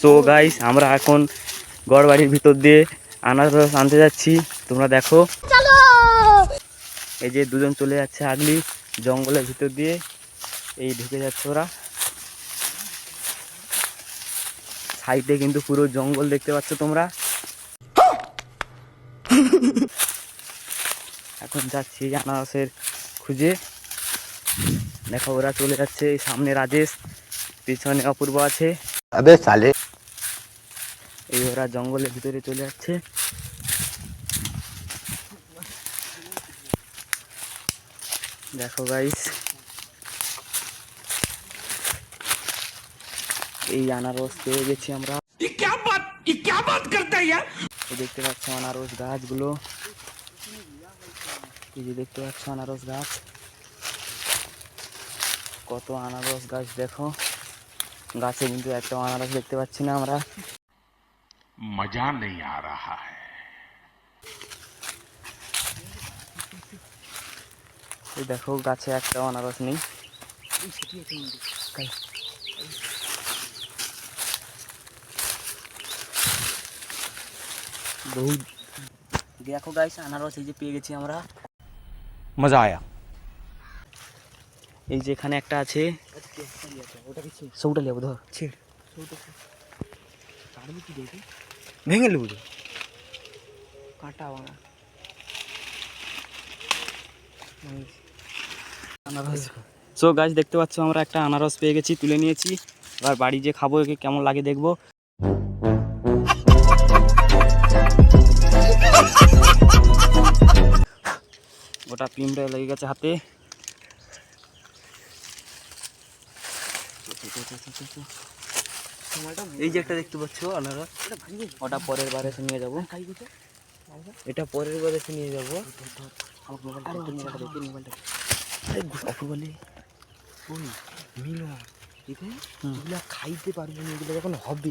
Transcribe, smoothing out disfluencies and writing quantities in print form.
So guys আমরা এখন গড়বাড়ির ভিতর দিয়ে আনারস আনতে যাচ্ছি, তোমরা দেখো। এই যে দুজন চলে যাচ্ছে আগলি জঙ্গলের ভিতর দিয়ে, এই ঢুকে যাচ্ছে ওরা। সাইডে কিন্তু পুরো জঙ্গল দেখতে পাচ্ছ তোমরা। এখন যাচ্ছি আনারসের খুঁজে। দেখো ওরা চলে যাচ্ছে, এই সামনে রাজেশ, পিছনে অপূর্ব আছে। আবে সালে, এই ওরা জঙ্গলের ভিতরে চলে যাচ্ছে। দেখো গাইস, এই আনারস পেয়ে গেছি আমরা। দেখতে পাচ্ছ আনারস গাছগুলো, এই যে দেখতে পাচ্ছ আনারস গাছ, কত আনারস গাছ দেখো। গাছে কিন্তু একটা আনারস দেখতে পাচ্ছি না আমরা। मजा नहीं आ रहा है। এই দেখো গাছে একটা আনারস নেই। বহুত দেখো গাইস আনারস এই যে পেয়ে গেছি আমরা। মজা আয়া। এই যে এখানে একটা আছে, সৌটা লিয়াবো ধর, ভেঙে নেবো তো। কাটা আনারস। সো গাছ দেখতে পাচ্ছ আমরা একটা আনারস পেয়ে গেছি, তুলে নিয়েছি। এবার বাড়ি যে খাবো, একে কেমন লাগে দেখবো। গোটা পিমটা লেগে গেছে হাতে। এই যে একটা দেখতে পাচ্ছ আনারস, ওটা পরের বার এসে নিয়ে যাবো। এটা পরের বার এসে নিয়ে যাবো। মিনো, এগুলা খাইতে পারবো না, এগুলো যখন হবে